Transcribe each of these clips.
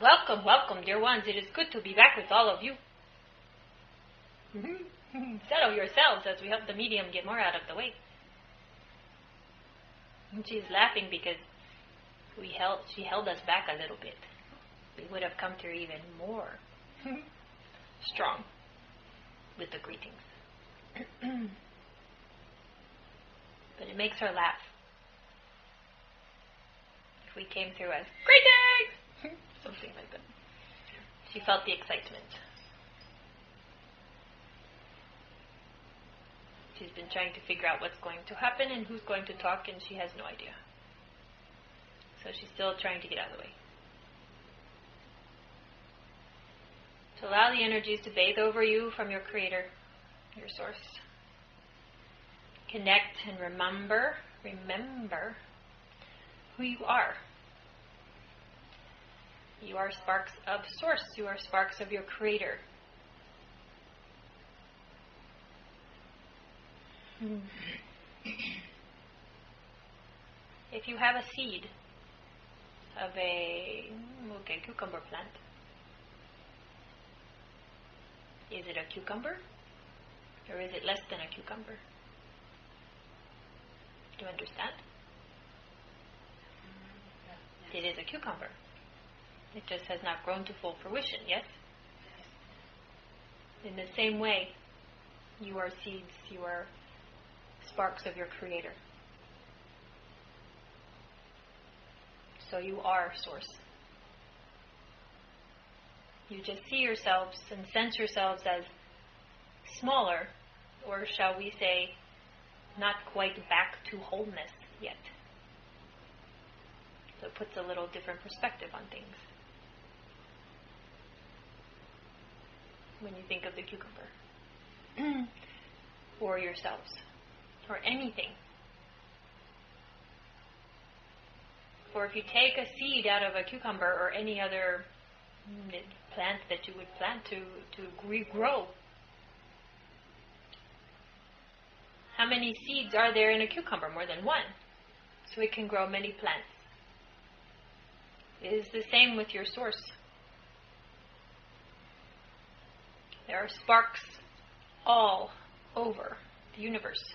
Welcome, welcome, dear ones. It is good to be back with all of you. Settle yourselves as we help the medium get more out of the way. And she's laughing because she held us back a little bit. We would have come to her even more strong with the greetings. But it makes her laugh. If we came through as greetings, something like that. She felt the excitement. She's been trying to figure out what's going to happen and who's going to talk, and she has no idea. So she's still trying to get out of the way. To allow the energies to bathe over you from your Creator, your Source. Connect and remember who you are. You are sparks of Source. You are sparks of your Creator. If you have a seed of a cucumber plant, is it a cucumber or is it less than a cucumber? Do you understand? It is a cucumber. It just has not grown to full fruition, yes? In the same way, you are seeds, you are sparks of your Creator. So you are Source. You just see yourselves and sense yourselves as smaller, or shall we say, not quite back to wholeness yet. So it puts a little different perspective on things when you think of the cucumber. Or yourselves. Or anything. For if you take a seed out of a cucumber or any other plant that you would plant to regrow, how many seeds are there in a cucumber? More than one. So it can grow many plants. It is the same with your Source. There are sparks all over the universe.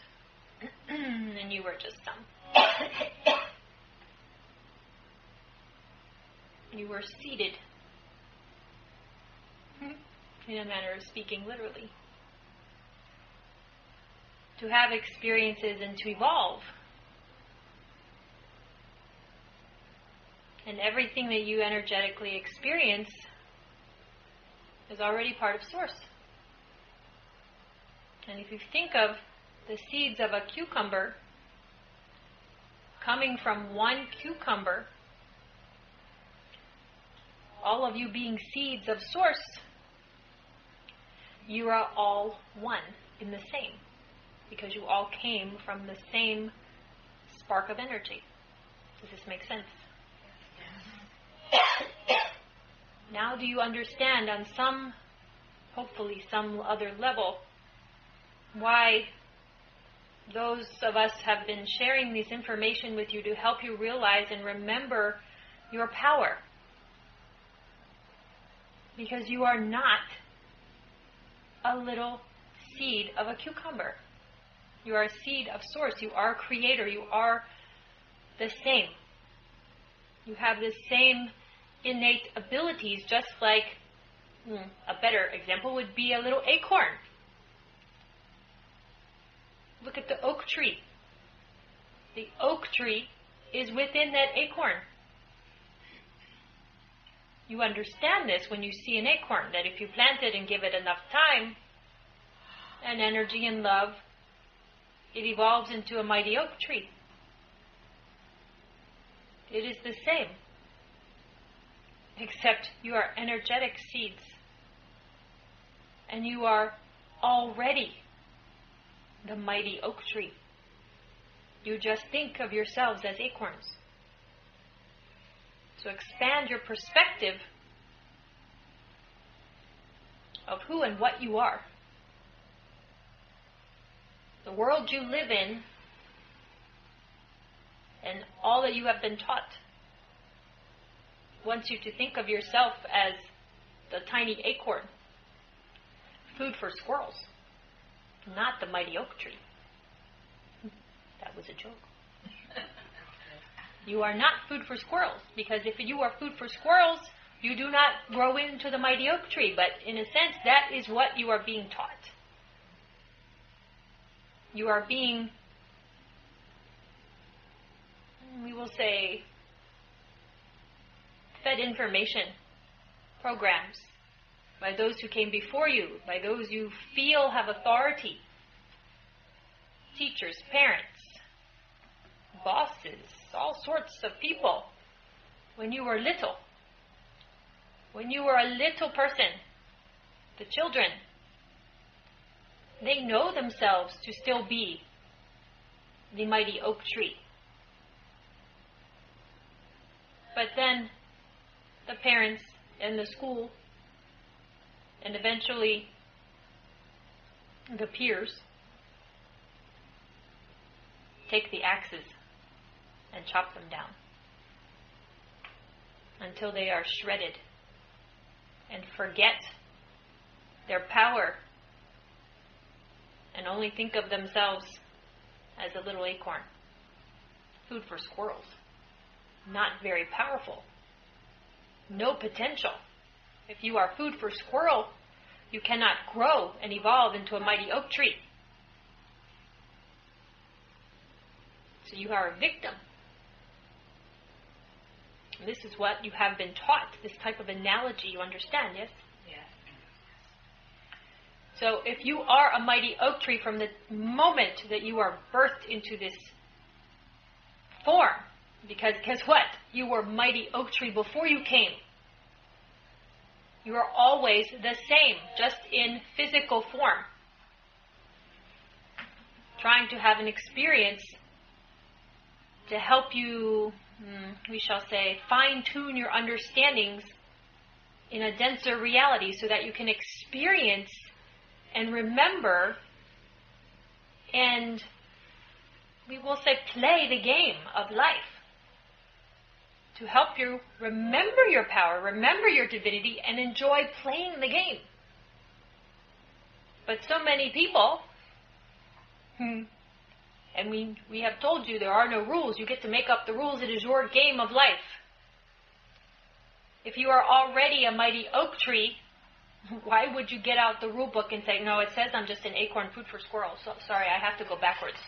And you were just some. You were seeded, in a manner of speaking, literally, to have experiences and to evolve. And everything that you energetically experience is already part of Source. And if you think of the seeds of a cucumber coming from one cucumber, all of you being seeds of Source, you are all one in the same, because you all came from the same spark of energy. Does this make sense? Now do you understand on some, hopefully some other level, why those of us have been sharing this information with you to help you realize and remember your power? Because you are not a little seed of a cucumber. You are a seed of Source. You are a Creator. You are the same. You have the same innate abilities, just like a better example would be a little acorn. Look at the oak tree. The oak tree is within that acorn. You understand this when you see an acorn, that if you plant it and give it enough time and energy and love, it evolves into a mighty oak tree. It is the same, except you are energetic seeds, and you are already the mighty oak tree. You just think of yourselves as acorns. So expand your perspective of who and what you are. The world you live in and all that you have been taught wants you to think of yourself as the tiny acorn, food for squirrels, not the mighty oak tree. That was a joke. You are not food for squirrels, because if you are food for squirrels, you do not grow into the mighty oak tree. But in a sense, that is what you are being taught. You are being, we will say, fed information, programs, by those who came before you, by those you feel have authority, teachers, parents, bosses, all sorts of people. When you were little, when you were a little person, the children, they know themselves to still be the mighty oak tree. But then the parents and the school, and eventually the peers, take the axes and chop them down until they are shredded and forget their power and only think of themselves as a little acorn, food for squirrels, not very powerful, no potential. If you are food for squirrel, you cannot grow and evolve into a mighty oak tree. So you are a victim. And this is what you have been taught, this type of analogy, you understand, yes? Yes. So if you are a mighty oak tree from the moment that you are birthed into this form, because guess what? You were mighty oak tree before you came. You are always the same, just in physical form. Trying to have an experience to help you, we shall say, fine-tune your understandings in a denser reality so that you can experience and remember and, we will say, play the game of life. To help you remember your power, remember your divinity, and enjoy playing the game. But so many people, and we have told you there are no rules. You get to make up the rules. It is your game of life. If you are already a mighty oak tree, why would you get out the rule book and say, no, it says I'm just an acorn, food for squirrels. So, sorry, I have to go backwards.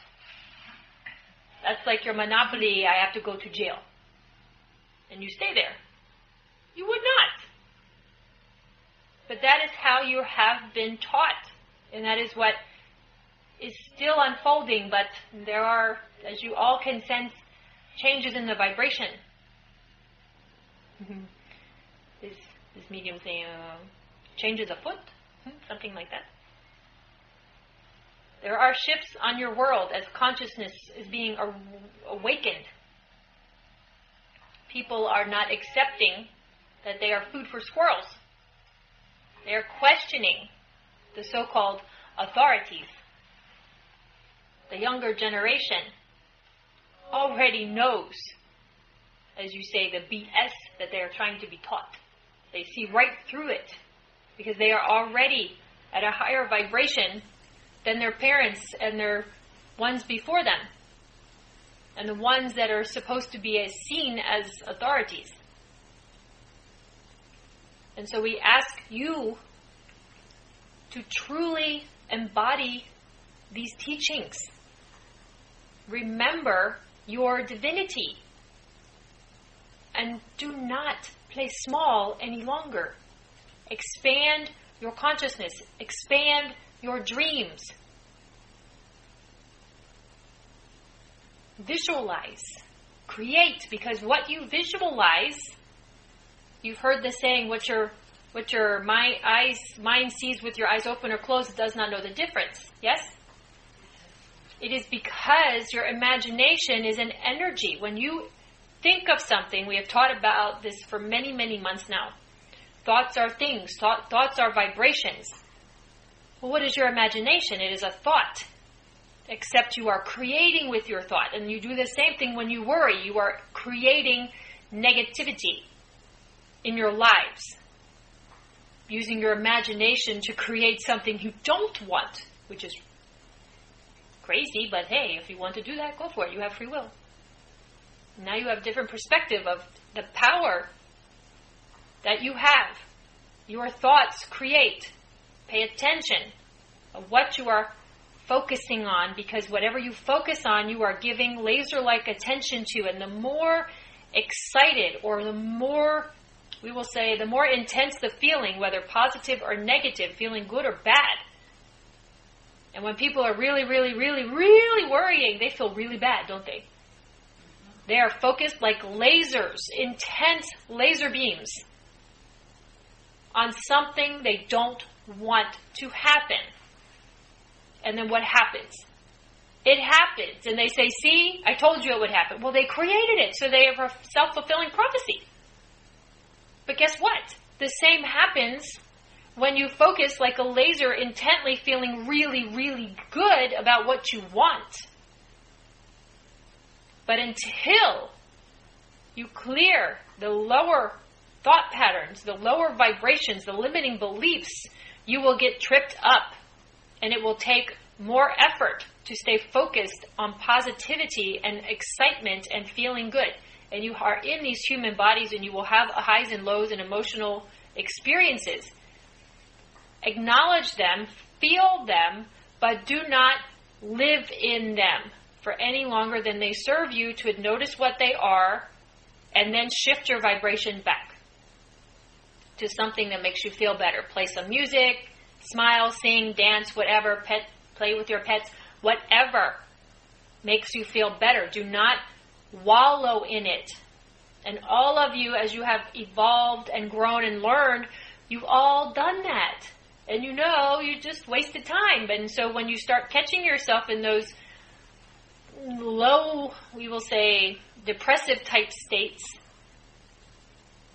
That's like your Monopoly, I have to go to jail. And you stay there. You would not. But that is how you have been taught. And that is what is still unfolding. But there are, as you all can sense, changes in the vibration. This medium saying, changes afoot? Something like that. There are shifts on your world as consciousness is being awakened. People are not accepting that they are food for squirrels. They are questioning the so-called authorities. The younger generation already knows, as you say, the BS that they are trying to be taught. They see right through it because they are already at a higher vibration than their parents and their ones before them, and the ones that are supposed to be seen as authorities. And so we ask you to truly embody these teachings. Remember your divinity. And do not play small any longer. Expand your consciousness. Expand your dreams. Visualize. Create. Because what you visualize, you've heard the saying, what your mind sees with your eyes open or closed does not know the difference. Yes? It is because your imagination is an energy. When you think of something, we have taught about this for many, many months now. Thoughts are things. Thoughts are vibrations. Well, what is your imagination? It is a thought. Except you are creating with your thought. And you do the same thing when you worry. You are creating negativity. in your lives, using your imagination to create something you don't want, which is crazy, but hey, if you want to do that, go for it. You have free will. Now you have a different perspective of the power that you have. Your thoughts create. Pay attention of what you are focusing on, because whatever you focus on, you are giving laser-like attention to. And the more excited, or the more, we will say, the more intense the feeling, whether positive or negative, feeling good or bad. And when people are really, really, really, really worrying, they feel really bad, don't they? They are focused like lasers, intense laser beams, on something they don't want to happen. And then what happens? It happens. And they say, see, I told you it would happen. Well, they created it, so they have a self-fulfilling prophecy. But guess what? The same happens when you focus like a laser, intently feeling really, really good about what you want. But until you clear the lower thought patterns, the lower vibrations, the limiting beliefs, you will get tripped up. And it will take more effort to stay focused on positivity and excitement and feeling good. And you are in these human bodies, and you will have highs and lows and emotional experiences. Acknowledge them, feel them, but do not live in them for any longer than they serve you, to notice what they are, and then shift your vibration back to something that makes you feel better. Play some music, smile, sing, dance, whatever, play with your pets, whatever makes you feel better. Do not wallow in it. And all of you, as you have evolved and grown and learned, you've all done that. And you know, you just wasted time. And so when you start catching yourself in those low, we will say, depressive type states,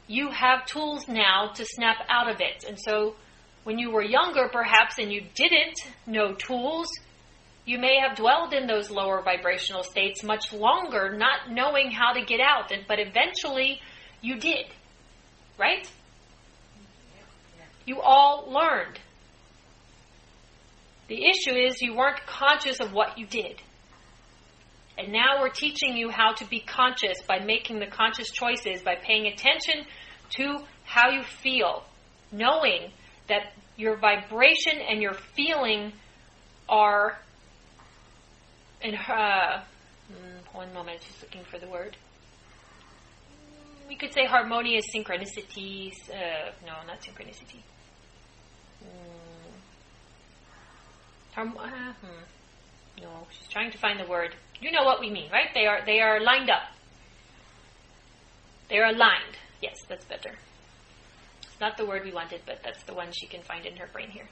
you have tools now to snap out of it. And so when you were younger, perhaps, and you didn't know tools, you may have dwelled in those lower vibrational states much longer, not knowing how to get out. But eventually, you did. Right? You all learned. The issue is you weren't conscious of what you did. And now we're teaching you how to be conscious by making the conscious choices, by paying attention to how you feel, knowing that your vibration and your feeling are, in one moment, just looking for the word. We could say harmonious synchronicities. No, not synchronicity. No, she's trying to find the word. You know what we mean, right? They are lined up. They are aligned. Yes, that's better. It's not the word we wanted, but that's the one she can find in her brain here.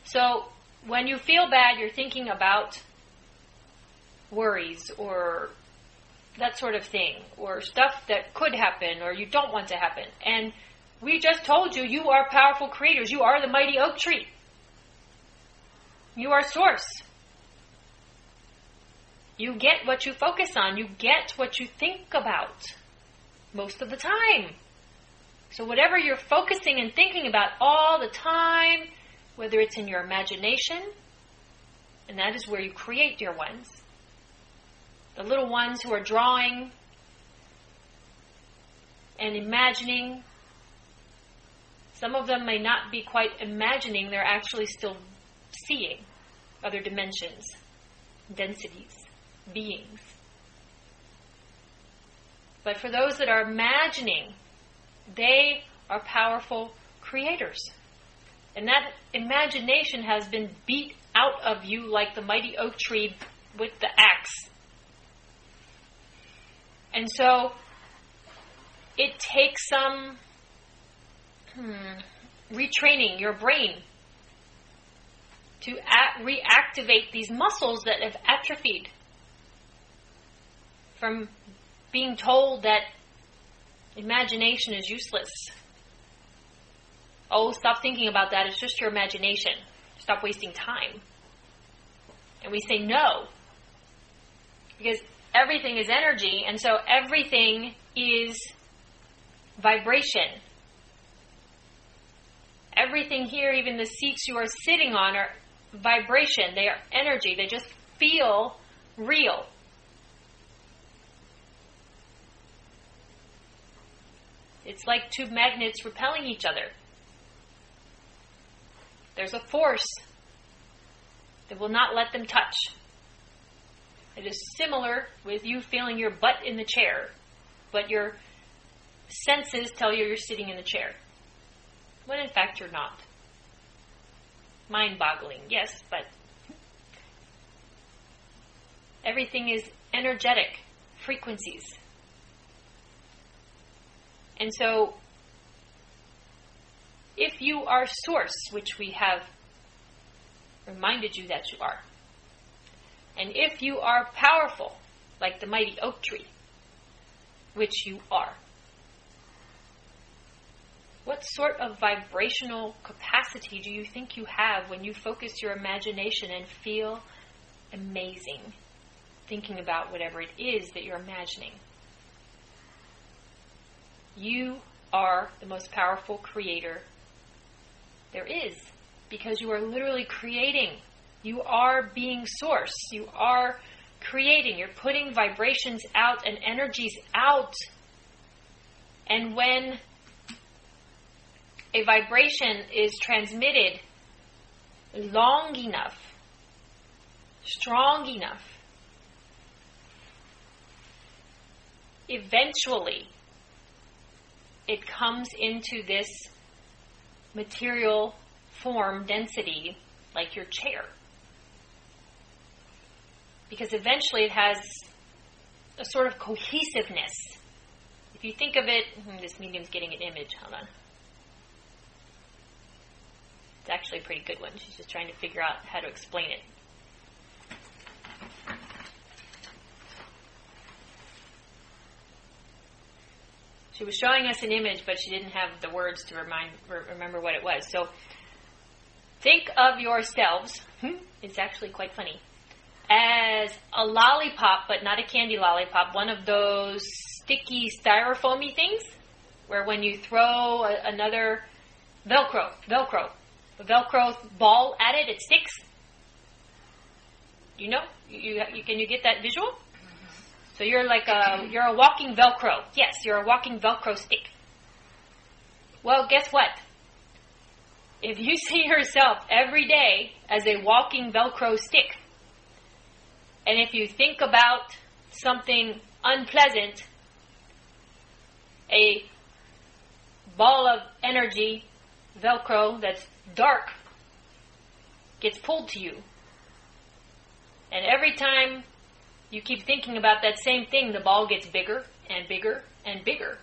So when you feel bad, you're thinking about worries or that sort of thing, or stuff that could happen or you don't want to happen. And we just told you, you are powerful creators. You are the mighty oak tree. You are source. You get what you focus on. You get what you think about most of the time. So whatever you're focusing and thinking about all the time, whether it's in your imagination, and that is where you create dear ones, the little ones who are drawing and imagining. Some of them may not be quite imagining, they're actually still seeing other dimensions, densities, beings. But for those that are imagining, they are powerful creators. And that imagination has been beat out of you like the mighty oak tree with the axe. And so it takes some retraining your brain to reactivate these muscles that have atrophied from being told that imagination is useless. Oh, stop thinking about that. It's just your imagination. Stop wasting time. And we say no. Because everything is energy, and so everything is vibration. Everything here, even the seats you are sitting on, are vibration. They are energy. They just feel real. It's like two magnets repelling each other. There's a force that will not let them touch. It is similar with you feeling your butt in the chair, but your senses tell you you're sitting in the chair, when in fact you're not. Mind-boggling, yes, but everything is energetic frequencies. And so, if you are source, which we have reminded you that you are, and if you are powerful, like the mighty oak tree, which you are, what sort of vibrational capacity do you think you have when you focus your imagination and feel amazing thinking about whatever it is that you're imagining? You are the most powerful creator there is, because you are literally creating. You are being source. You are creating. You're putting vibrations out and energies out. And when a vibration is transmitted long enough, strong enough, eventually it comes into this material form density like your chair. Because eventually it has a sort of cohesiveness. If you think of it, this medium's getting an image, hold on. It's actually a pretty good one. She's just trying to figure out how to explain it. She was showing us an image, but she didn't have the words to remember what it was. So, think of yourselves, it's actually quite funny, as a lollipop, but not a candy lollipop, one of those sticky styrofoamy things, where when you throw another Velcro ball at it, it sticks. You know? Can you get that visual? So you're a walking Velcro. Yes, you're a walking Velcro stick. Well, guess what? If you see yourself every day as a walking Velcro stick, and if you think about something unpleasant, a ball of energy, Velcro, that's dark, gets pulled to you. And every time you keep thinking about that same thing, the ball gets bigger and bigger and bigger.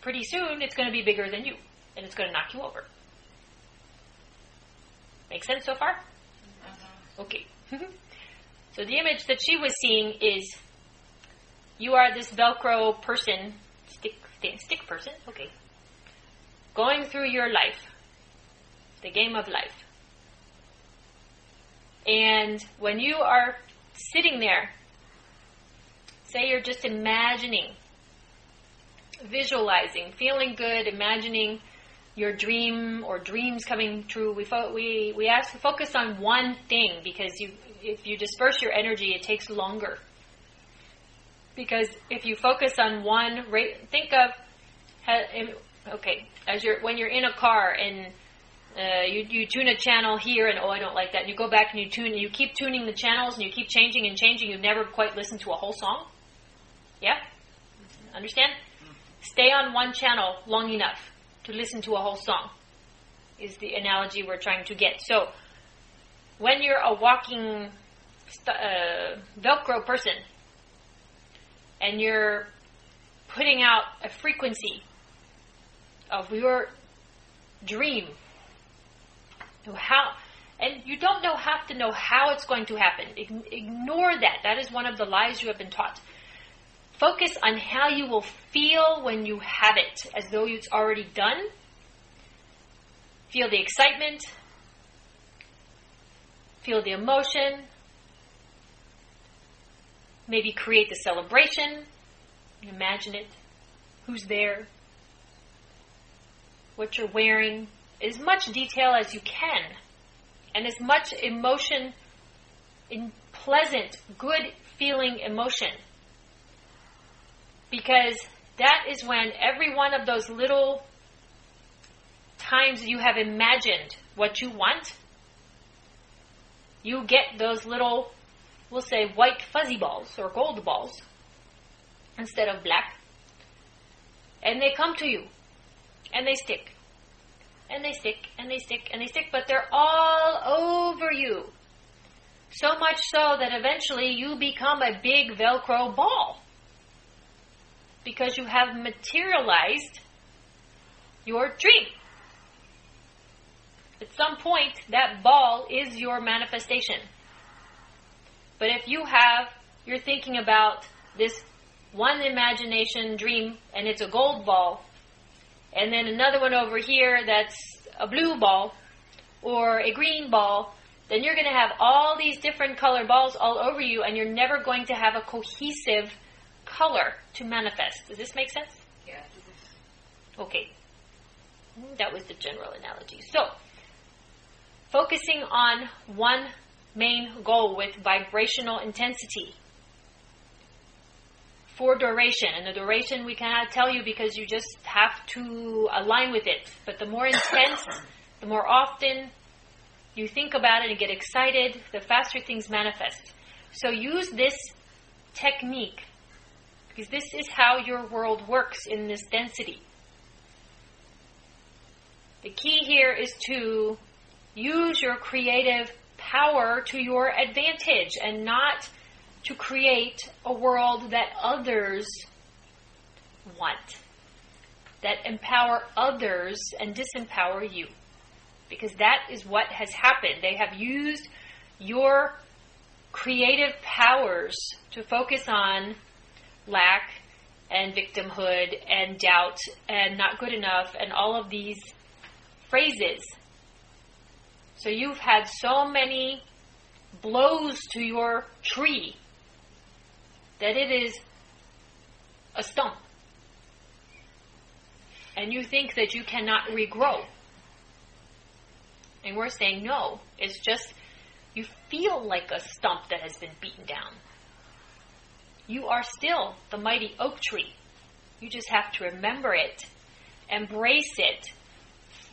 Pretty soon, it's going to be bigger than you, and it's going to knock you over. Make sense so far? Okay. So the image that she was seeing is, you are this Velcro person, stick person, okay, going through your life, the game of life. And when you are sitting there, say you're just imagining, visualizing, feeling good, imagining your dream or dreams coming true. We ask to focus on one thing, because if you disperse your energy, it takes longer. Because if you focus on one, think of, when you're in a car and you tune a channel here and, I don't like that. And you go back and you keep tuning the channels and you keep changing and changing. You never quite listen to a whole song. Yeah? Understand? Stay on one channel long enough to listen to a whole song is the analogy we're trying to get. So, when you're a walking Velcro person and you're putting out a frequency of your dream, and you don't have to know how it's going to happen. Ignore that. That is one of the lies you have been taught. Focus on how you will feel when you have it, as though it's already done. Feel the excitement. Feel the emotion. Maybe create the celebration. Imagine it. Who's there? what you're wearing, as much detail as you can, and as much emotion, in pleasant, good feeling emotion. Because that is when every one of those little times you have imagined what you want, you get those little, we'll say, white fuzzy balls or gold balls instead of black. And they come to you. And they stick. And they stick. And they stick. And they stick. But they're all over you. So much so that eventually you become a big Velcro ball. Because you have materialized your dream. At some point, that ball is your manifestation. But if you're thinking about this one imagination dream, and it's a gold ball, and then another one over here that's a blue ball, or a green ball, then you're going to have all these different color balls all over you, and you're never going to have a cohesive color to manifest. Does this make sense? Yeah. Okay. That was the general analogy. So, focusing on one main goal with vibrational intensity for duration. And the duration we cannot tell you because you just have to align with it. But the more intense, the more often you think about it and get excited, the faster things manifest. So use this technique, because this is how your world works in this density. The key here is to use your creative power to your advantage and not to create a world that others want, that empower others and disempower you. Because that is what has happened. They have used your creative powers to focus on lack and victimhood and doubt and not good enough and all of these phrases. So you've had so many blows to your tree that it is a stump. And you think that you cannot regrow. And we're saying no. It's just you feel like a stump that has been beaten down. You are still the mighty oak tree. You just have to remember it, embrace it,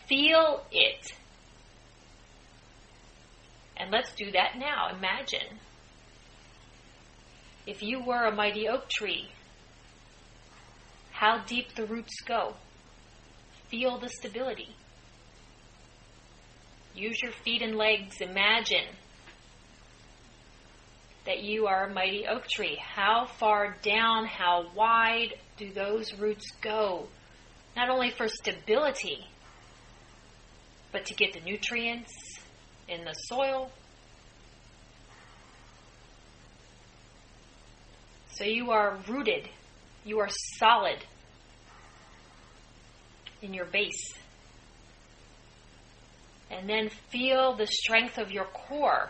feel it. And let's do that now. Imagine if you were a mighty oak tree, how deep the roots go. Feel the stability. Use your feet and legs. Imagine that you are a mighty oak tree. How far down, how wide do those roots go? Not only for stability, but to get the nutrients in the soil. So you are rooted. You are solid in your base. And then feel the strength of your core.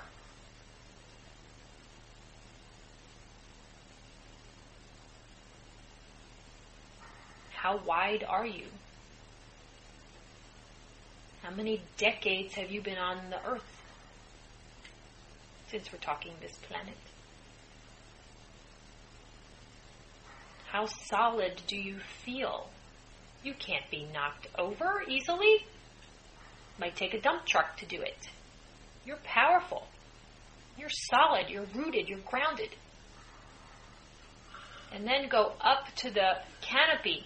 How wide are you? How many decades have you been on the earth? Since we're talking this planet. How solid do you feel? You can't be knocked over easily. Might take a dump truck to do it. You're powerful. You're solid. You're rooted. You're grounded. And then go up to the canopy.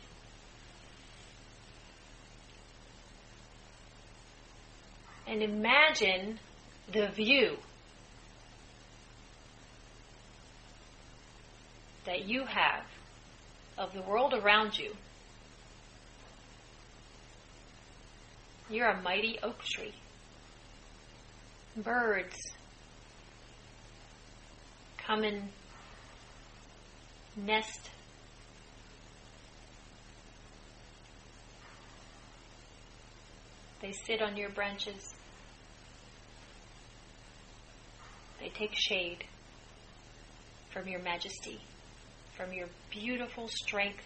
And imagine the view that you have of the world around you. You're a mighty oak tree. Birds come and nest. They sit on your branches. They take shade from your majesty, from your beautiful strength.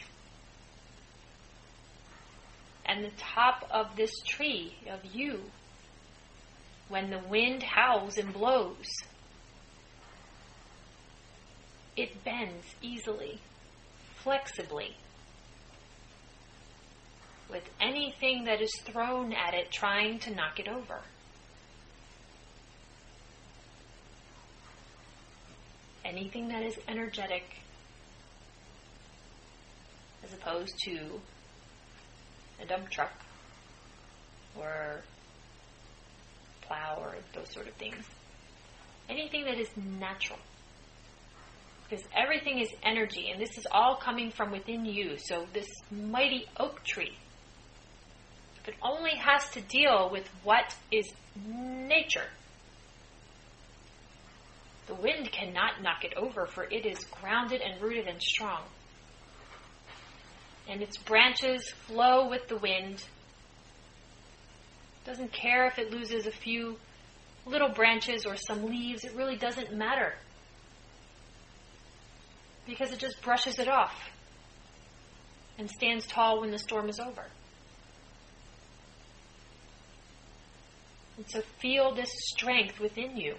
and the top of this tree, of you, when the wind howls and blows, it bends easily, flexibly, with anything that is thrown at it trying to knock it over. Anything that is energetic, as opposed to a dump truck or plow or those sort of things. Anything that is natural. Because everything is energy, and this is all coming from within you. So this mighty oak tree, if it only has to deal with what is nature, the wind cannot knock it over, for it is grounded and rooted and strong. And its branches flow with the wind. Doesn't care if it loses a few little branches or some leaves. It really doesn't matter, because it just brushes it off and stands tall when the storm is over. And so feel this strength within you.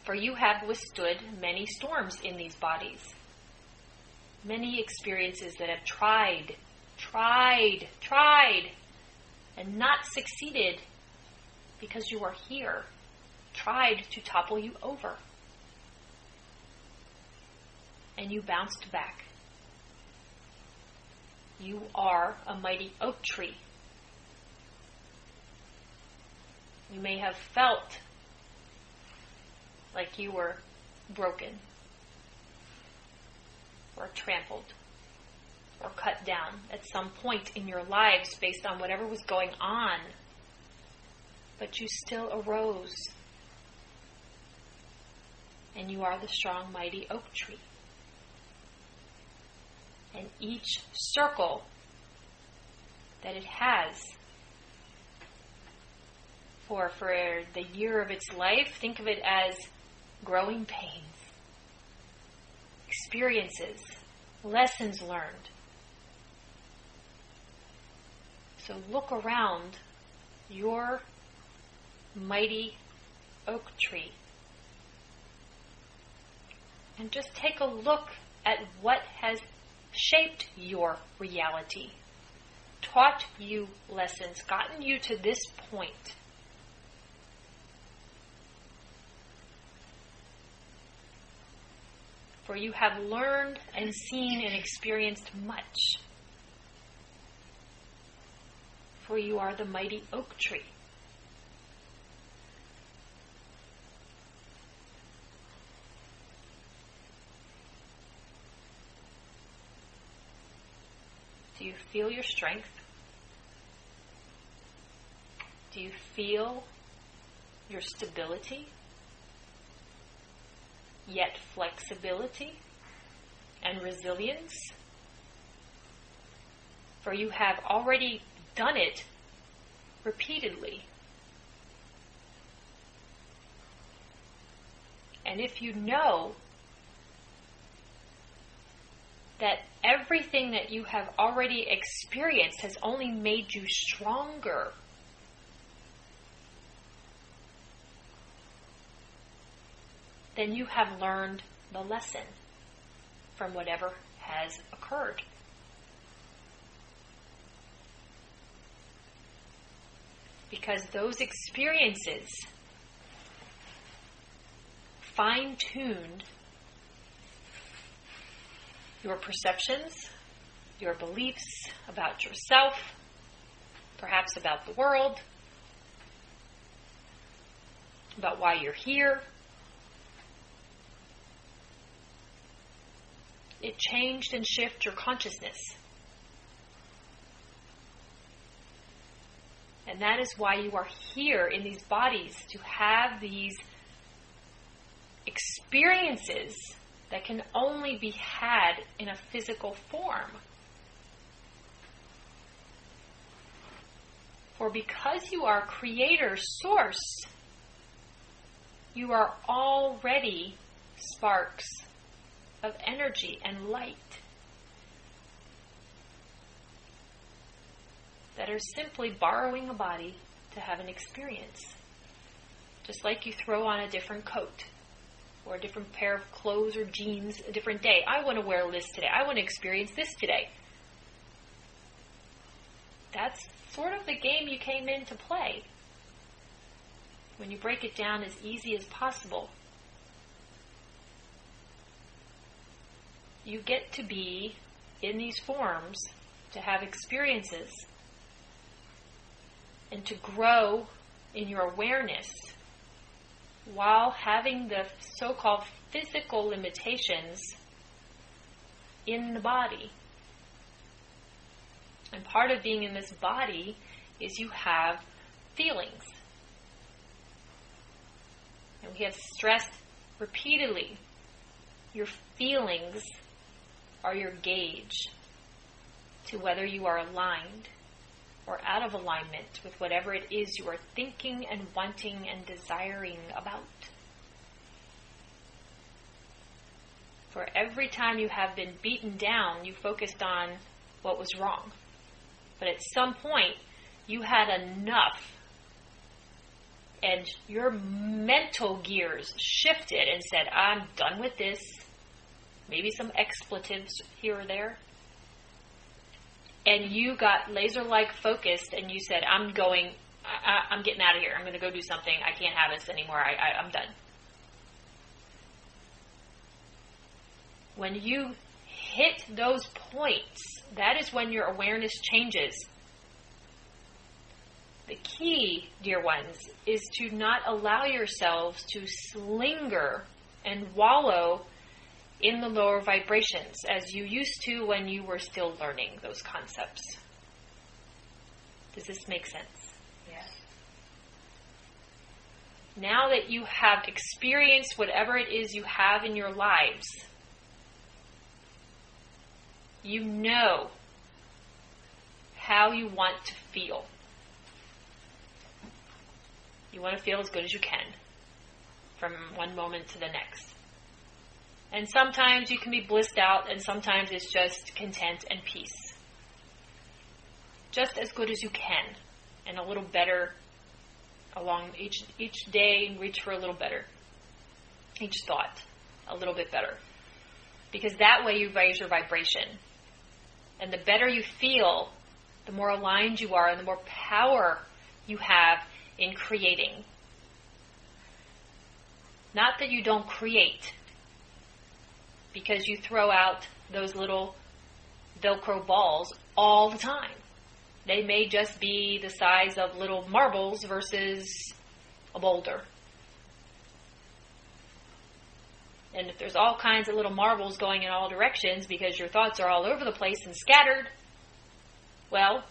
For you have withstood many storms in these bodies. Many experiences that have tried, and not succeeded, because you are here, tried to topple you over. And you bounced back. You are a mighty oak tree. You may have felt like you were broken, or trampled, or cut down at some point in your lives based on whatever was going on. But you still arose. And you are the strong, mighty oak tree. And each circle that it has for the year of its life, think of it as growing pains, experiences, lessons learned. So look around your mighty oak tree and just take a look at what has shaped your reality, taught you lessons, gotten you to this point. For you have learned and seen and experienced much. For you are the mighty oak tree. Do you feel your strength? Do you feel your stability? Yet flexibility and resilience? For you have already done it repeatedly. And if you know that everything that you have already experienced has only made you stronger, then you have learned the lesson from whatever has occurred. Because those experiences fine-tuned your perceptions, your beliefs about yourself, perhaps about the world, about why you're here. It changed and shifted your consciousness. And that is why you are here in these bodies, to have these experiences that can only be had in a physical form. For because you are creator source, you are already sparks of energy and light. that are simply borrowing a body to have an experience. Just like you throw on a different coat or a different pair of clothes or jeans a different day. I want to wear this today. I want to experience this today. That's sort of the game you came in to play. When you break it down as easy as possible, you get to be in these forms to have experiences and to grow in your awareness while having the so-called physical limitations in the body. And part of being in this body is you have feelings. And we have stressed repeatedly, your feelings are your gauge to whether you are aligned or out of alignment with whatever it is you are thinking and wanting and desiring about. For every time you have been beaten down, you focused on what was wrong. But at some point, you had enough, and your mental gears shifted and said, I'm done with this. Maybe some expletives here or there. And you got laser-like focused, and you said, I'm getting out of here. I'm going to go do something. I can't have this anymore. I'm done. When you hit those points, that is when your awareness changes. The key, dear ones, is to not allow yourselves to slinger and wallow in the lower vibrations as you used to when you were still learning those concepts. Does this make sense? Yes. Now that you have experienced whatever it is you have in your lives, you know how you want to feel. You want to feel as good as you can from one moment to the next. And sometimes you can be blissed out, and sometimes it's just content and peace. Just as good as you can, and a little better along each day, reach for a little better. Each thought, a little bit better. Because that way you raise your vibration. And the better you feel, the more aligned you are, and the more power you have in creating. Not that you don't create, because you throw out those little Velcro balls all the time. They may just be the size of little marbles versus a boulder. And if there's all kinds of little marbles going in all directions because your thoughts are all over the place and scattered, well,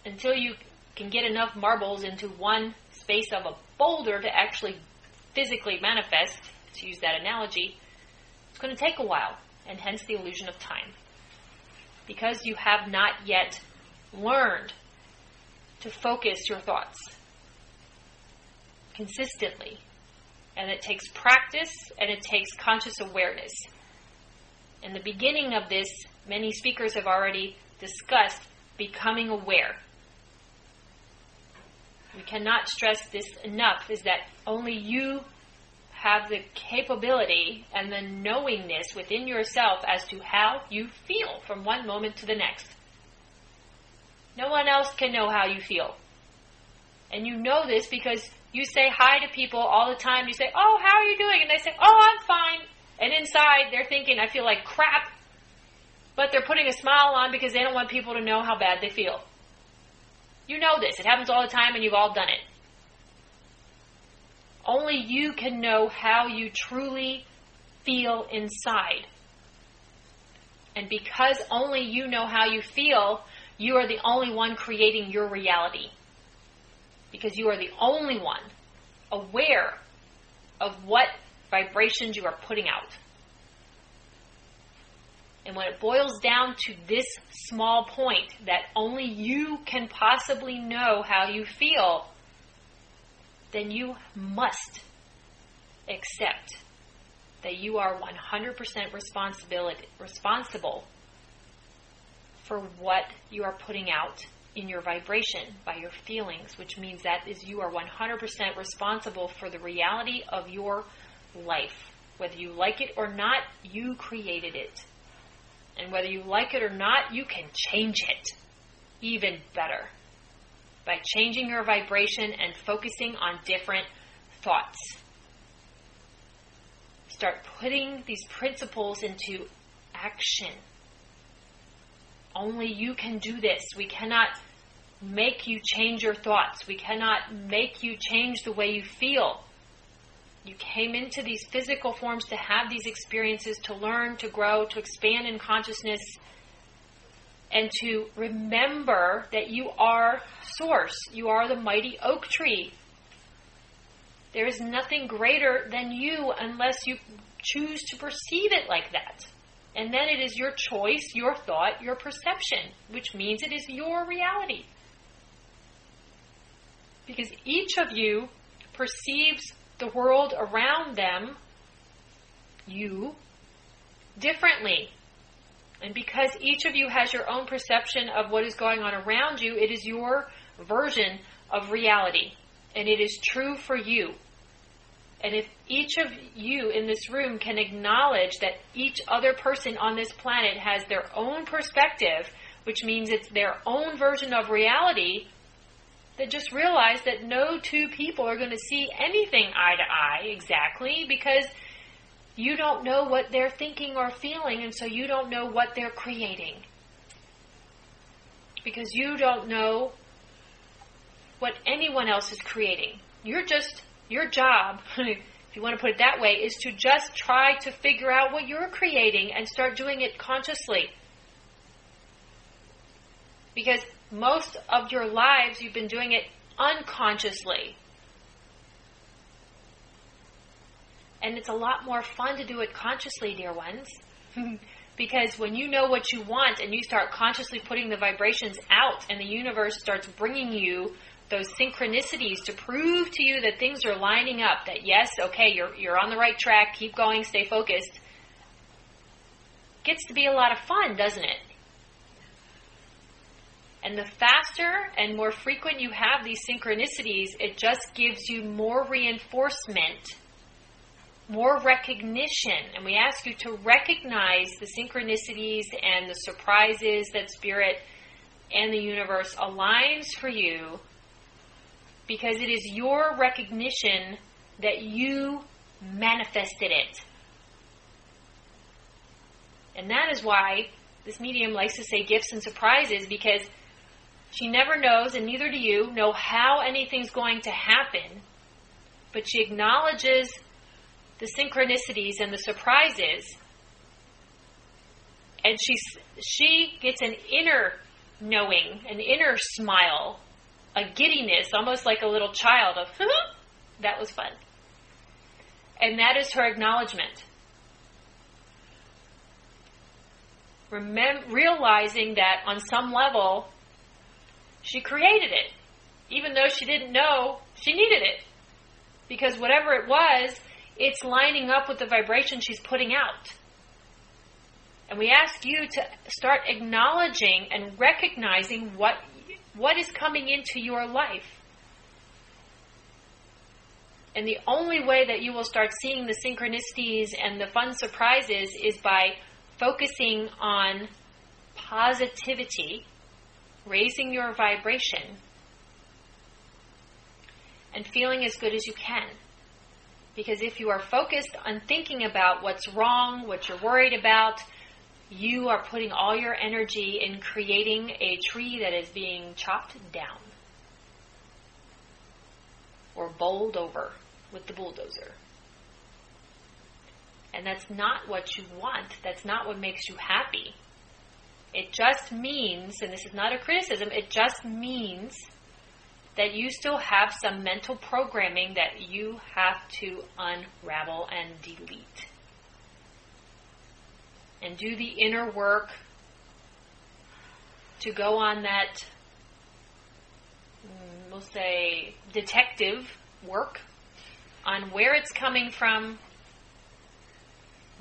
until you can get enough marbles into one space of a boulder to actually physically manifest, to use that analogy, it's going to take a while, and hence the illusion of time. Because you have not yet learned to focus your thoughts consistently. And it takes practice, and it takes conscious awareness. In the beginning of this, many speakers have already discussed becoming aware. We cannot stress this enough, is that only you have the capability and the knowingness within yourself as to how you feel from one moment to the next. No one else can know how you feel. And you know this because you say hi to people all the time. You say, oh, how are you doing? And they say, oh, I'm fine. And inside they're thinking, I feel like crap. But they're putting a smile on because they don't want people to know how bad they feel. You know this. It happens all the time, and you've all done it. Only you can know how you truly feel inside. And because only you know how you feel, you are the only one creating your reality. Because you are the only one aware of what vibrations you are putting out. And when it boils down to this small point, that only you can possibly know how you feel, then you must accept that you are 100% responsible for what you are putting out in your vibration by your feelings, which means that is you are 100% responsible for the reality of your life. Whether you like it or not, you created it. And whether you like it or not, you can change it even better by changing your vibration and focusing on different thoughts. Start putting these principles into action. Only you can do this. We cannot make you change your thoughts. We cannot make you change the way you feel. You came into these physical forms to have these experiences, to learn, to grow, to expand in consciousness, and to remember that you are Source. You are the mighty oak tree. There is nothing greater than you unless you choose to perceive it like that. And then it is your choice, your thought, your perception, which means it is your reality. Because each of you perceives the world around them, you, differently. And because each of you has your own perception of what is going on around you, it is your version of reality. And it is true for you. And if each of you in this room can acknowledge that each other person on this planet has their own perspective, which means it's their own version of reality, then just realize that no two people are going to see anything eye to eye exactly, because you don't know what they're thinking or feeling, and so you don't know what they're creating. Because you don't know what anyone else is creating. Your job, if you want to put it that way, is to just try to figure out what you're creating and start doing it consciously. Because most of your lives, you've been doing it unconsciously. And it's a lot more fun to do it consciously, dear ones. Because when you know what you want and you start consciously putting the vibrations out, and the universe starts bringing you those synchronicities to prove to you that things are lining up, that yes, okay, you're on the right track, keep going, stay focused. It gets to be a lot of fun, doesn't it? And the faster and more frequent you have these synchronicities, it just gives you more reinforcement, more recognition. And we ask you to recognize the synchronicities and the surprises that Spirit and the universe aligns for you, because it is your recognition that you manifested it. And that is why this medium likes to say gifts and surprises, because she never knows, and neither do you, know how anything's going to happen, but she acknowledges the synchronicities and the surprises, and she gets an inner knowing, an inner smile, a giddiness, almost like a little child of, that was fun. And that is her acknowledgement. Realizing that on some level, she created it, even though she didn't know she needed it. Because whatever it was, it's lining up with the vibration she's putting out. And we ask you to start acknowledging and recognizing what is coming into your life. And the only way that you will start seeing the synchronicities and the fun surprises is by focusing on positivity, raising your vibration, and feeling as good as you can. Because if you are focused on thinking about what's wrong, what you're worried about, you are putting all your energy in creating a tree that is being chopped down or bowled over with the bulldozer. And that's not what you want. That's not what makes you happy. It just means, and this is not a criticism, it just means that you still have some mental programming that you have to unravel and delete. And do the inner work to go on that, we'll say, detective work on where it's coming from,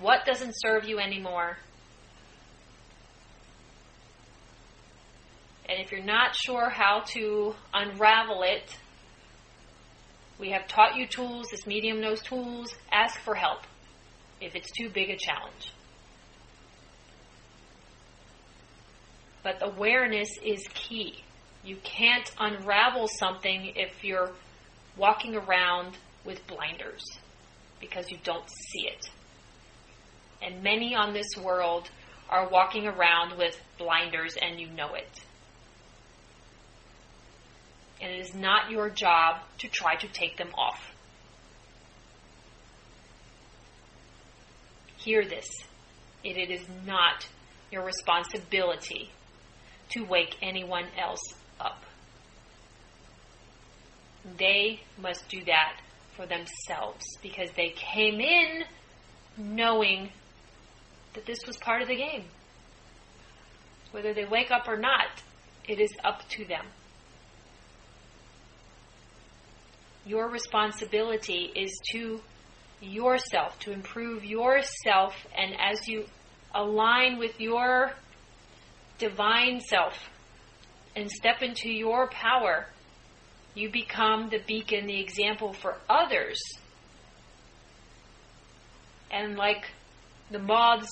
what doesn't serve you anymore, And if you're not sure how to unravel it, we have taught you tools. This medium knows tools. Ask for help if it's too big a challenge. But awareness is key. You can't unravel something if you're walking around with blinders because you don't see it. And many on this world are walking around with blinders and you know it. And it is not your job to try to take them off. Hear this. It is not your responsibility to wake anyone else up. They must do that for themselves because they came in knowing that this was part of the game. Whether they wake up or not, it is up to them. Your responsibility is to yourself, to improve yourself, and as you align with your divine self and step into your power, you become the beacon, the example for others. And like the moths,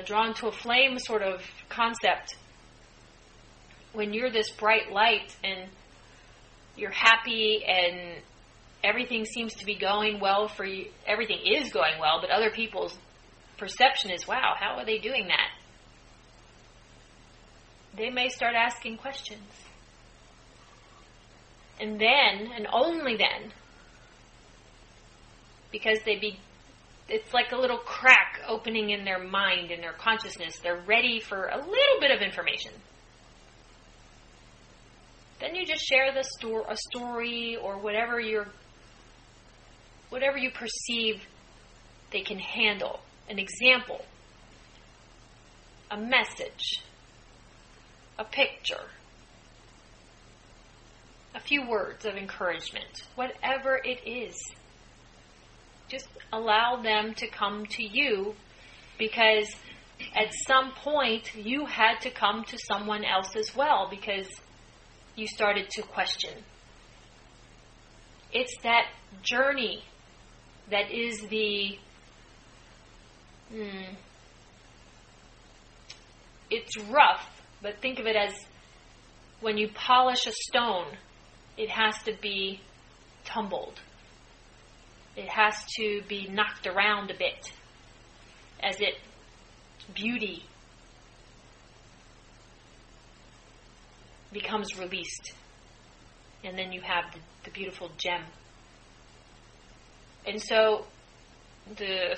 drawn to a flame sort of concept, when you're this bright light and you're happy and everything seems to be going well for you, everything is going well, but other people's perception is, wow, how are they doing that? They may start asking questions. And then, and only then, because it's like a little crack opening in their mind, in their consciousness, they're ready for a little bit of information. Then you just share a story or whatever you perceive they can handle. An example, a message, a picture, a few words of encouragement, whatever it is. Just allow them to come to you, because at some point you had to come to someone else as well because you started to question. It's that journey that is it's rough, but think of it as when you polish a stone, it has to be tumbled. It has to be knocked around a bit as beauty becomes released. And then you have the beautiful gem. And so the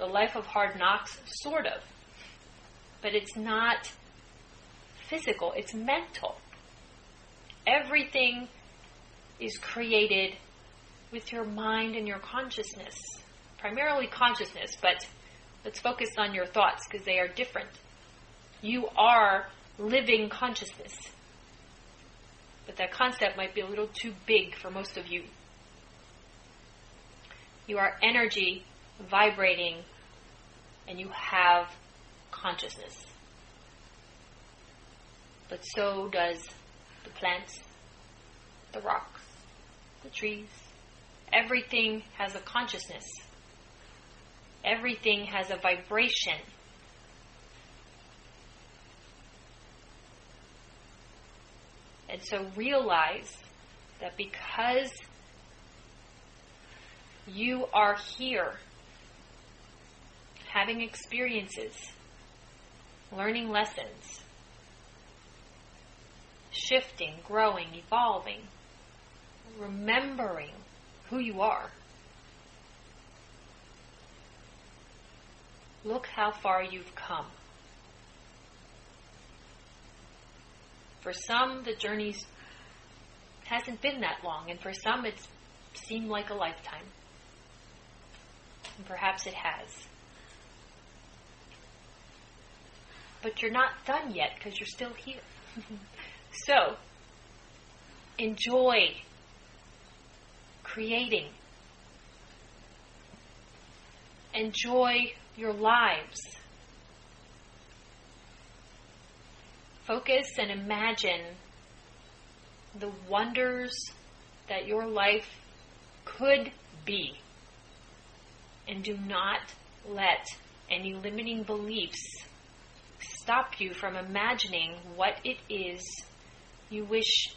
life of hard knocks, sort of. But it's not physical, it's mental. Everything is created with your mind and your consciousness. Primarily consciousness, but let's focus on your thoughts because they are different. You are living consciousness. But that concept might be a little too big for most of you. You are energy vibrating and you have consciousness. But so does the plants, the rocks, the trees. Everything has a consciousness. Everything has a vibration. And so realize that because you are here, having experiences, learning lessons, shifting, growing, evolving, remembering who you are. Look how far you've come. For some, the journey hasn't been that long, and for some, it's seemed like a lifetime. And perhaps it has. But you're not done yet, because you're still here. So, enjoy creating. Enjoy your lives. Focus and imagine the wonders that your life could be. And do not let any limiting beliefs stop you from imagining what it is you wish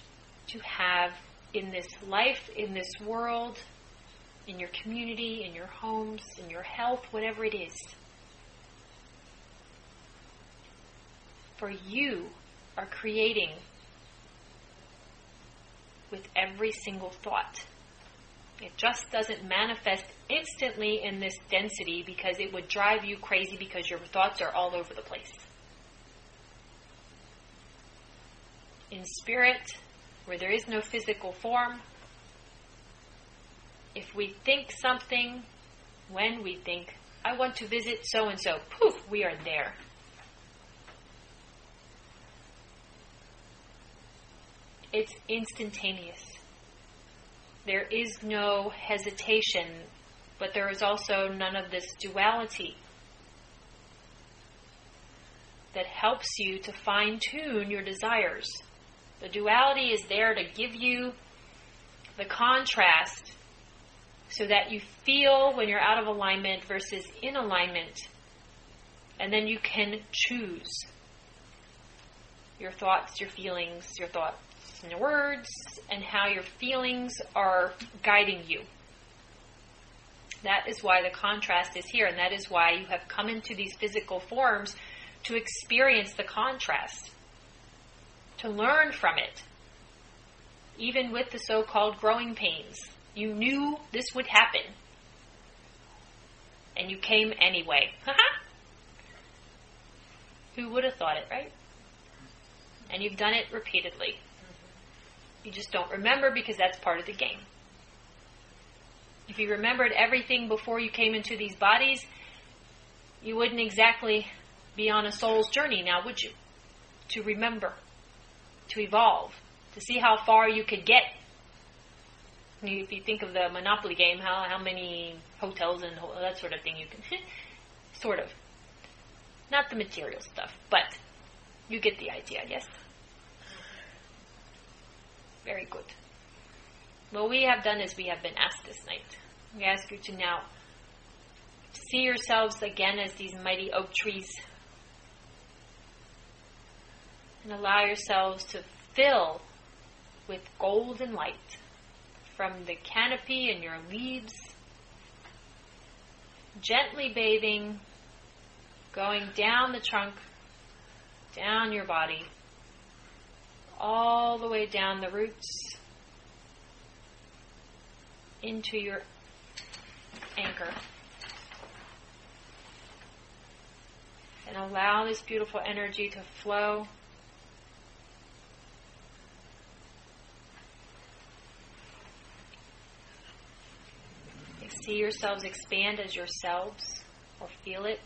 to have in this life, in this world, in your community, in your homes, in your health, whatever it is. For you are creating with every single thought. It just doesn't manifest instantly in this density because it would drive you crazy because your thoughts are all over the place. In spirit, where there is no physical form, if we think something, when we think, I want to visit so-and-so, poof, we are there. It's instantaneous. There is no hesitation, but there is also none of this duality that helps you to fine-tune your desires. The duality is there to give you the contrast so that you feel when you're out of alignment versus in alignment, and then you can choose your thoughts, your feelings, your thoughts and your words, and how your feelings are guiding you. That is why the contrast is here, and that is why you have come into these physical forms to experience the contrast, to learn from it. Even with the so-called growing pains, you knew this would happen, and you came anyway. Who would have thought it, right? And you've done it repeatedly. You just don't remember because that's part of the game. If you remembered everything before you came into these bodies, you wouldn't exactly be on a soul's journey now, would you? To remember, to evolve, to see how far you could get. If you think of the Monopoly game, how many hotels and that sort of thing you can, sort of. Not the material stuff, but you get the idea, yes? Very good. What we have done is we have been asked this night. We ask you to now see yourselves again as these mighty oak trees and allow yourselves to fill with golden light from the canopy and your leaves, gently bathing, going down the trunk, down your body, all the way down the roots into your anchor. And allow this beautiful energy to flow see yourselves expand as yourselves or feel it.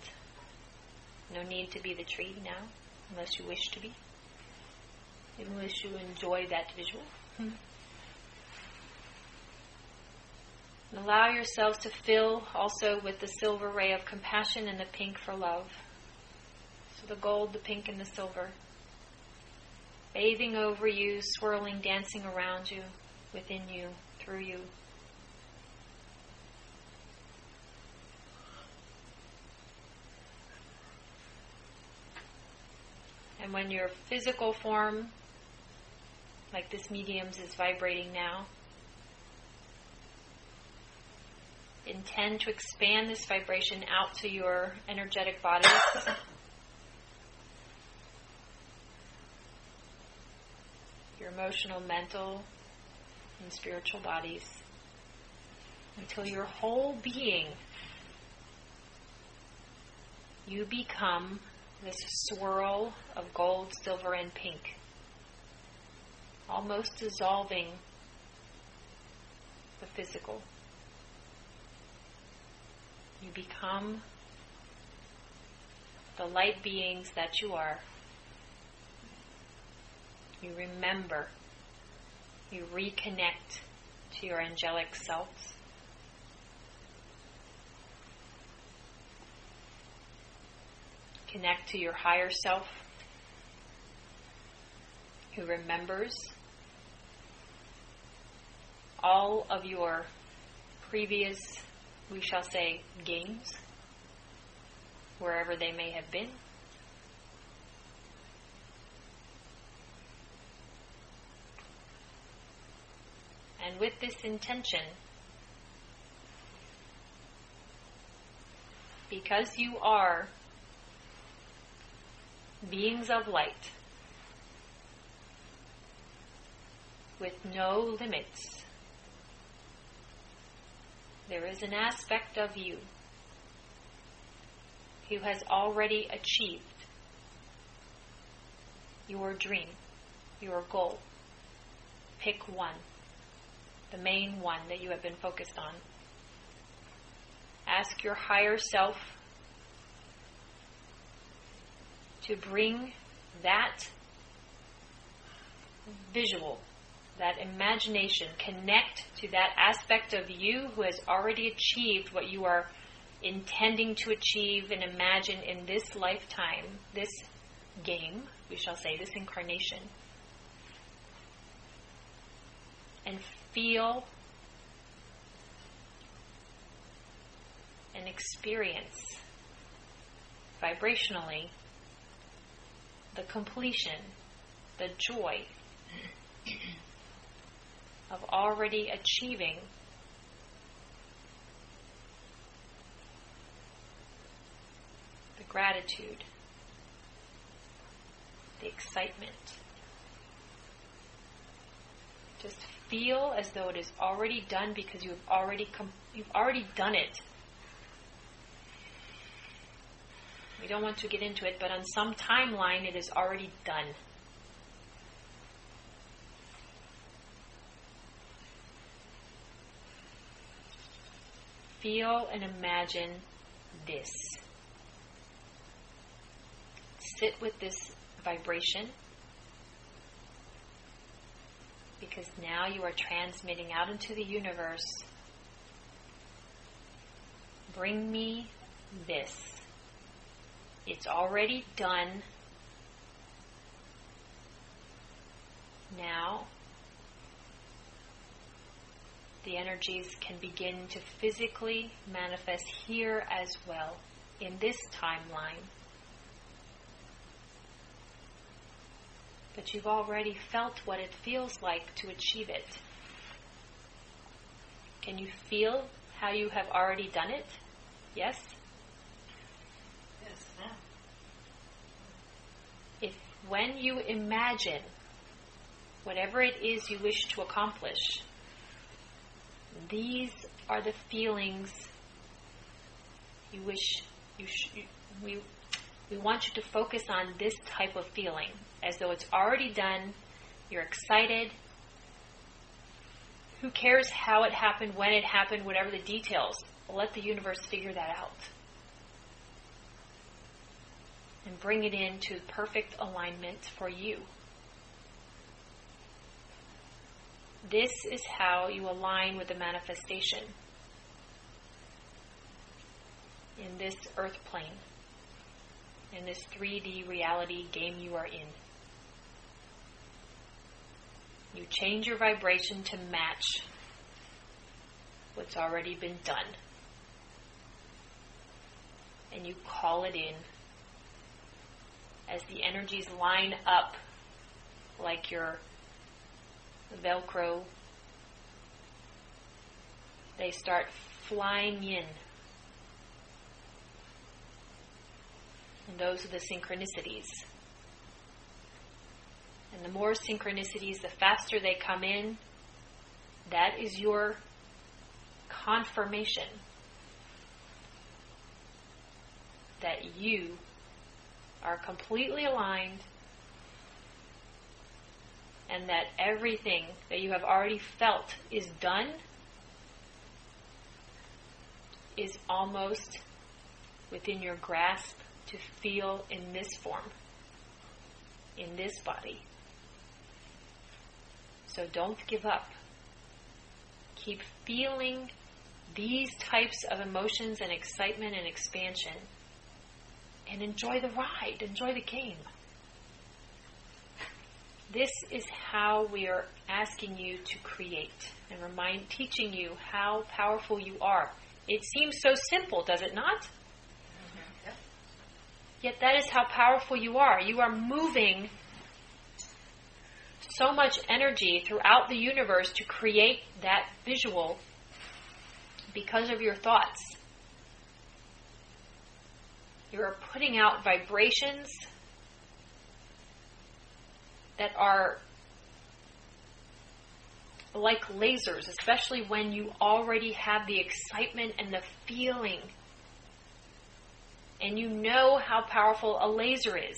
No need to be the tree now unless you wish to be. Unless you enjoy that visual. And allow yourselves to fill also with the silver ray of compassion and the pink for love. So the gold, the pink, and the silver. Bathing over you, swirling, dancing around you, within you, through you. And when your physical form, like this medium's, is vibrating now, intend to expand this vibration out to your energetic bodies. Your emotional, mental, and spiritual bodies. Until your whole being, you become this swirl of gold, silver, and pink, almost dissolving the physical. You become the light beings that you are. You remember. You reconnect to your angelic selves. Connect to your higher self. who remembers all of your previous, we shall say, games, wherever they may have been. And with this intention, because you are beings of light with no limits, there is an aspect of you who has already achieved your dream, your goal. Pick one, the main one that you have been focused on. Ask your higher self to bring that visual, that imagination, connect to that aspect of you who has already achieved what you are intending to achieve and imagine in this lifetime, this game, we shall say, this incarnation. And feel and experience vibrationally the completion, the joy of already achieving the gratitude, the excitement. Just feel as though it is already done, because you've already done it. We don't want to get into it, but on some timeline it is already done. Feel and imagine this. Sit with this vibration, because now you are transmitting out into the universe. Bring me this. It's already done. Now, the energies can begin to physically manifest here as well, in this timeline. But you've already felt what it feels like to achieve it. Can you feel how you have already done it? Yes? Yes, ma'am. If when you imagine whatever it is you wish to accomplish, these are the feelings you wish we want you to focus on, this type of feeling, as though it's already done, you're excited. Who cares how it happened, when it happened, whatever the details. Let the universe figure that out. And bring it into perfect alignment for you. This is how you align with the manifestation in this earth plane, in this 3D reality game you are in. You change your vibration to match what's already been done. And you call it in as the energies line up like your Velcro. They start flying in. And those are the synchronicities. And the more synchronicities, the faster they come in. That is your confirmation that you are completely aligned, and that everything that you have already felt is done, is almost within your grasp to feel in this form, in this body. So don't give up. Keep feeling these types of emotions and excitement and expansion, and enjoy the ride, enjoy the game. This is how we are asking you to create and teaching you how powerful you are. It seems so simple, does it not? Mm-hmm. Yep. Yet that is how powerful you are. You are moving so much energy throughout the universe to create that visual because of your thoughts. You are putting out vibrations that are like lasers, especially when you already have the excitement and the feeling. And you know how powerful a laser is.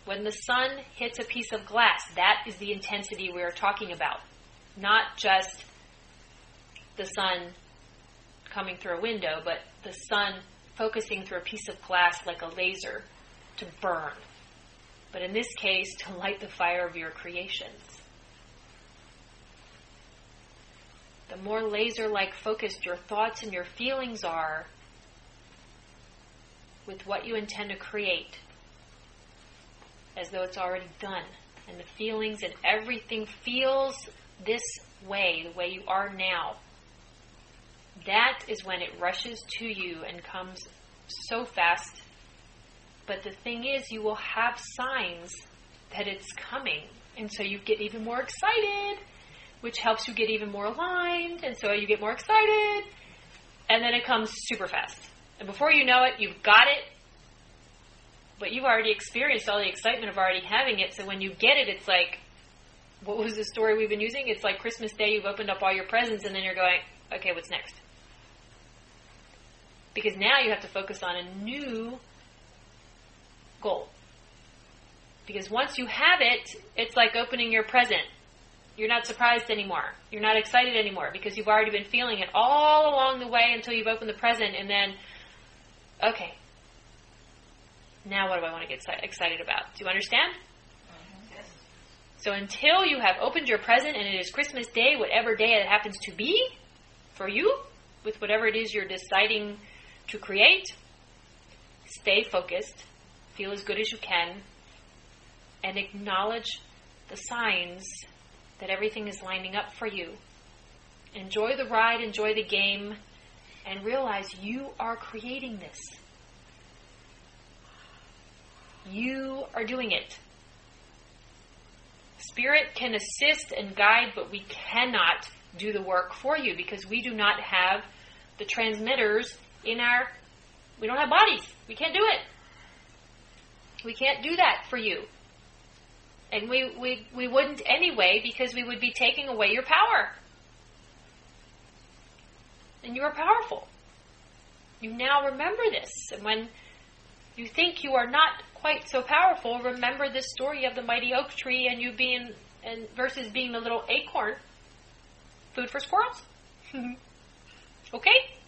When the sun hits a piece of glass, that is the intensity we are talking about. Not just the sun coming through a window, but the sun focusing through a piece of glass like a laser to burn. But in this case, to light the fire of your creations. The more laser-like focused your thoughts and your feelings are with what you intend to create, as though it's already done, and the feelings and everything feels this way, the way you are now, that is when it rushes to you and comes so fast. But the thing is, you will have signs that it's coming, and so you get even more excited, which helps you get even more aligned, and so you get more excited, and then it comes super fast. And before you know it, you've got it, but you've already experienced all the excitement of already having it, so when you get it, it's like, what was the story we've been using? It's like Christmas Day, you've opened up all your presents, and then you're going, okay, what's next? Because now you have to focus on a new goal. Because once you have it, it's like opening your present. You're not surprised anymore. You're not excited anymore because you've already been feeling it all along the way until you've opened the present, and then, okay, now what do I want to get excited about? Do you understand? Mm-hmm. Yes. So until you have opened your present and it is Christmas Day, whatever day it happens to be for you, with whatever it is you're deciding to create, stay focused, feel as good as you can, and acknowledge the signs that everything is lining up for you. Enjoy the ride, enjoy the game, and realize you are creating this. You are doing it. Spirit can assist and guide, but we cannot do the work for you because we do not have the transmitters we don't have bodies. We can't do it. We can't do that for you. And we wouldn't anyway because we would be taking away your power. And you are powerful. You now remember this. And when you think you are not quite so powerful, remember this story of the mighty oak tree and you versus being the little acorn. Food for squirrels. Okay?